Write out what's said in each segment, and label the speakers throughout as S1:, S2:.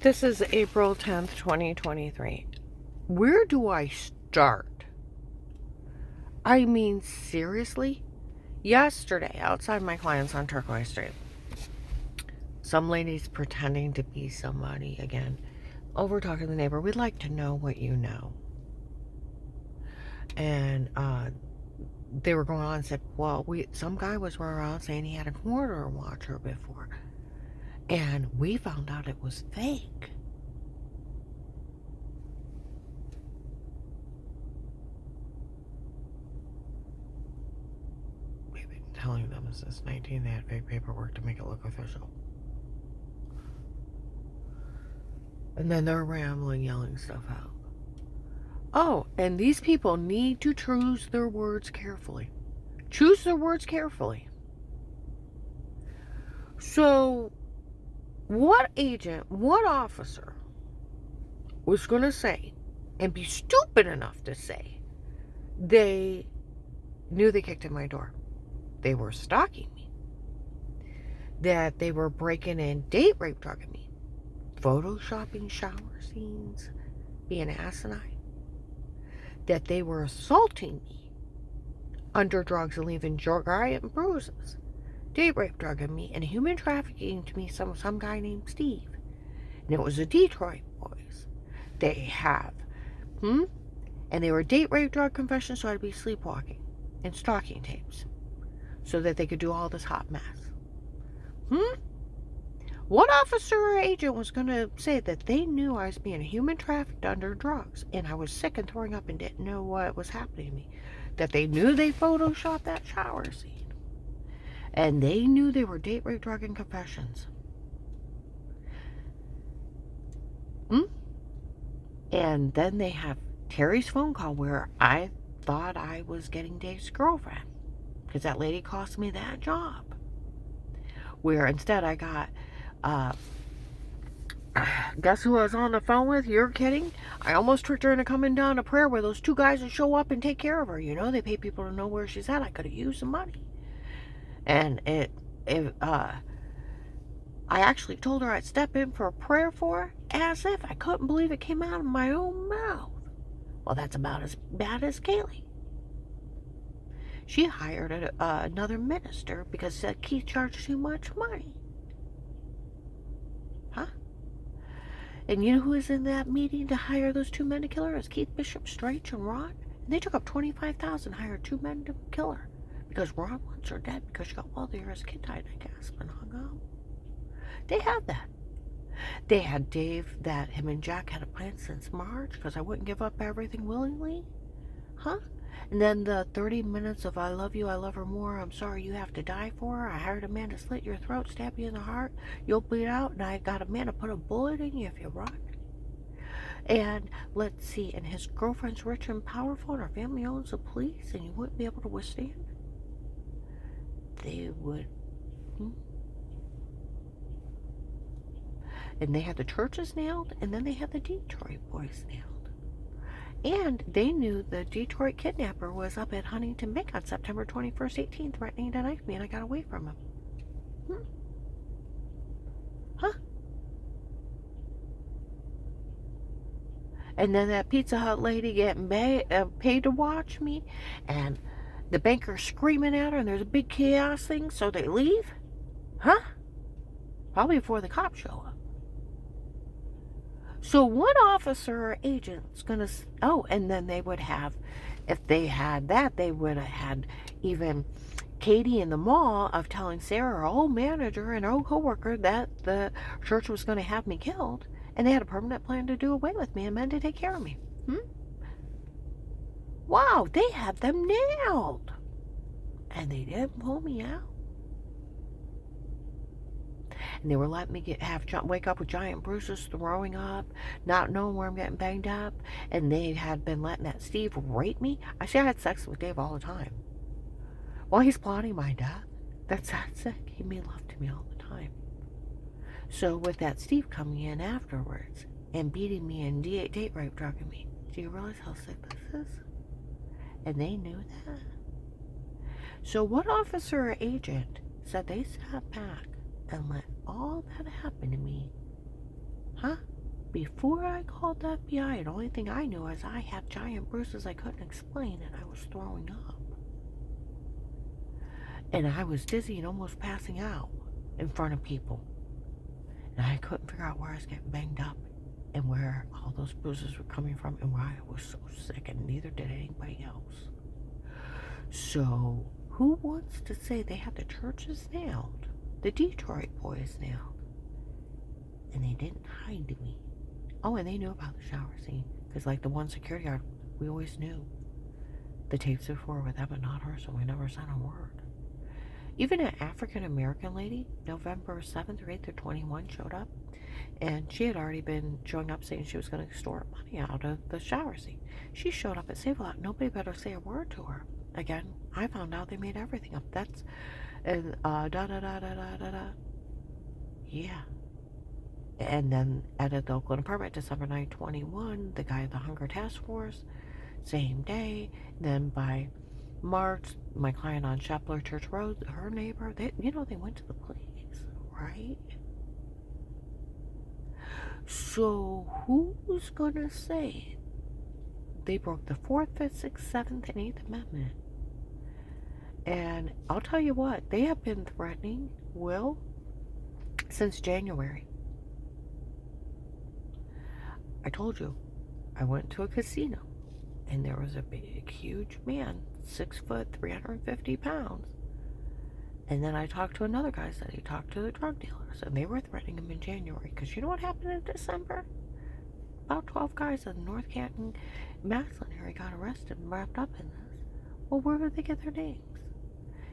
S1: This is April 10th, 2023. Where do I start? I mean, seriously? Yesterday, outside my clients on Turquoise Street, some lady's pretending to be somebody again. Over talking to the neighbor, we'd like to know what you know. And they were going on and said, well, some guy was around saying he had a corner watcher before. And we found out it was fake. We've been telling them since 19 they had fake paperwork to make it look official. And then they're rambling, yelling stuff out. Oh, and these people need to choose their words carefully. Choose their words carefully. So, what agent, what officer was going to say, and be stupid enough to say, they knew they kicked in my door? They were stalking me. That they were breaking in, date rape drugging me. Photoshopping shower scenes, being asinine. That they were assaulting me under drugs and leaving giant bruises. Date rape drugging me and human trafficking to me some guy named Steve. And it was the Detroit boys. They have, and they were date rape drug confessions, so I'd be sleepwalking and stalking tapes so that they could do all this hot mess. What officer or agent was going to say that they knew I was being human trafficked under drugs and I was sick and throwing up and didn't know what was happening to me? That they knew they photoshopped that shower scene. And they knew they were date rape drug and confessions. And then they have Terry's phone call where I thought I was getting Dave's girlfriend because that lady cost me that job. Where instead I got, guess who I was on the phone with? You're kidding? I almost tricked her into coming down to prayer where those two guys would show up and take care of her. You know, they pay people to know where she's at. I could have used the money. And I actually told her I'd step in for a prayer for her, as if I couldn't believe it came out of my own mouth. Well, that's about as bad as Kaylee. She hired another minister because said Keith charged too much money. And you know who was in that meeting to hire those two men to kill her? It was Keith Bishop, Strach, and Ron. And they took up $25,000, hired two men to kill her. Because Ron wants her dead because she got wealthier as a kid died, I guess, and hung up. They had that. They had Dave, that him and Jack had a plan since March because I wouldn't give up everything willingly. And then the 30 minutes of I love you, I love her more, I'm sorry you have to die for her. I hired a man to slit your throat, stab you in the heart. You'll bleed out, and I got a man to put a bullet in you if you run. And let's see, and his girlfriend's rich and powerful, and her family owns the police, and you wouldn't be able to withstand. They would. And they had the churches nailed, and then they had the Detroit boys nailed. And they knew the Detroit kidnapper was up at Huntington Bank on September 21st, 18, threatening to knife me, and I got away from him. And then that Pizza Hut lady getting paid to watch me, and the banker screaming at her, and there's a big chaos thing, so they leave? Probably before the cops show up. So what officer or agent's going to... Oh, and then they would have... If they had that, they would have had even Katie in the mall of telling Sarah, our old manager and our old co-worker, that the church was going to have me killed. And they had a permanent plan to do away with me and men to take care of me. Wow, they had them nailed. And they didn't pull me out. And they were letting me wake up with giant bruises, throwing up, not knowing where I'm getting banged up. And they had been letting that Steve rape me. I say I had sex with Dave all the time. While he's plotting my death. That's that sick. He made love to me all the time. So with that Steve coming in afterwards and beating me and date rape drugging me, do you realize how sick this is? And they knew that. So what officer or agent said they sat back and let all that happen to me? Before I called the FBI, the only thing I knew is I had giant bruises I couldn't explain and I was throwing up. And I was dizzy and almost passing out in front of people. And I couldn't figure out where I was getting banged up and where all those bruises were coming from and why I was so sick, and neither did anybody else. So, who wants to say they had the churches nailed? The Detroit boys nailed. And they didn't hide me. Oh, and they knew about the shower scene. Because, like, the one security guard, we always knew. The tapes before with them and not her, so we never sent a word. Even an African-American lady, November 7th or 8th or 21, showed up. And she had already been showing up saying she was going to extort money out of the shower scene. She showed up at Save-A-Lot. Nobody better say a word to her. Again, I found out they made everything up. That's, and da-da-da-da-da-da-da. Yeah. And then at the Oakland apartment, December 9, 21, the guy at the Hunger Task Force, same day. Then by March, my client on Shepler Church Road, her neighbor, they went to the police, right? So who's gonna say they broke the 4th, 5th, 6th, 7th, and 8th Amendment? And I'll tell you what, they have been threatening Will since January. I told you, I went to a casino, and there was a big, huge man, 6 foot, 350 pounds. And then I talked to another guy, said he talked to the drug dealers, and they were threatening him in January. Because you know what happened in December? About 12 guys in the North Canton, Massillon area got arrested and wrapped up in this. Well, where did they get their names?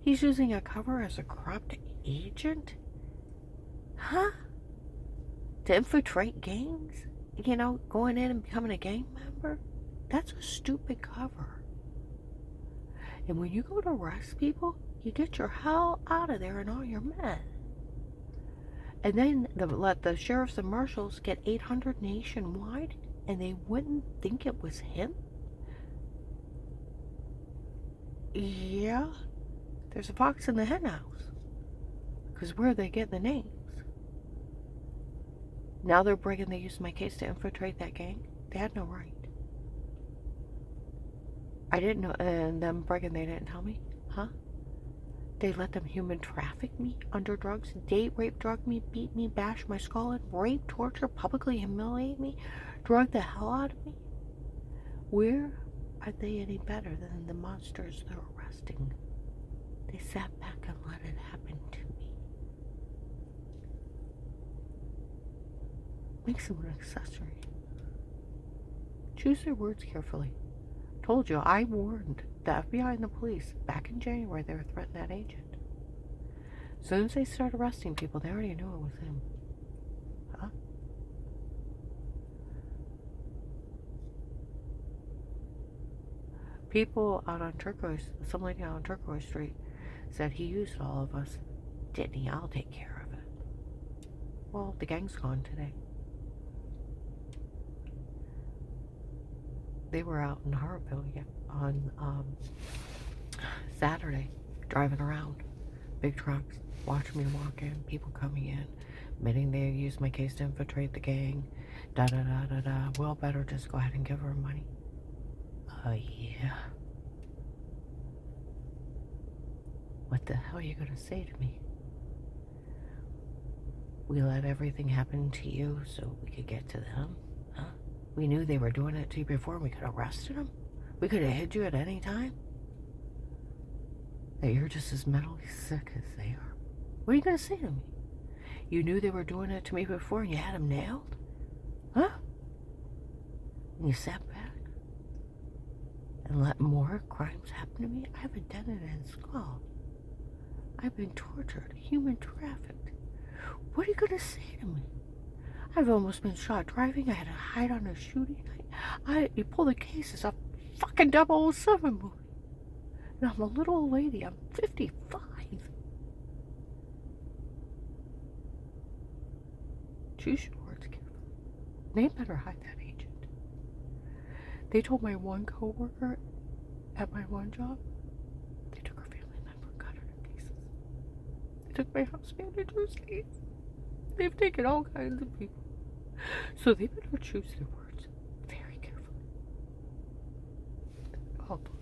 S1: He's using a cover as a corrupt agent? Huh? To infiltrate gangs? Going in and becoming a gang member? That's a stupid cover. And when you go to arrest people, you get your hell out of there and all your men. And then let the sheriffs and marshals get 800 nationwide, and they wouldn't think it was him? Yeah, there's a fox in the hen house. Because where are they getting the names? Now they're bragging they used my case to infiltrate that gang. They had no right. I didn't know, and them bragging they didn't tell me? Huh? They let them human traffic me under drugs, date rape, drug me, beat me, bash my skull in, rape, torture, publicly humiliate me, drug the hell out of me? Where are they any better than the monsters they're arresting? They sat back and let it happen to me. Makes them an accessory. Choose their words carefully. Told you, I warned the FBI and the police back in January they were threatening that agent. As soon as they started arresting people, they already knew it was him. Huh? People out on Turquoise, some lady out on Turquoise Street said he used all of us. Didn't he? I'll take care of it. Well, the gang's gone today. They were out in Harville on Saturday, driving around. Big trucks, watching me walk in, people coming in, admitting they used my case to infiltrate the gang. Da-da-da-da-da. Well, better just go ahead and give her money. Yeah. What the hell are you going to say to me? We let everything happen to you so we could get to them? Huh? We knew they were doing it to you before and we could have arrested them? We could have hid you at any time? That you're just as mentally sick as they are? What are you going to say to me? You knew they were doing it to me before and you had them nailed? Huh? And you sat back and let more crimes happen to me? I have a dent in his skull. I've been tortured, human trafficked. What are you going to say to me? I've almost been shot driving. I had to hide on a shooting night. You pull the cases off fucking 007 movie. And I'm a little old lady. I'm 55. Choose your words carefully. They better hide that agent. They told my one coworker at my one job, they took her family member and cut her to pieces. They took my house manager's case. They've taken all kinds of people. So they better choose their words very carefully. Oh boy.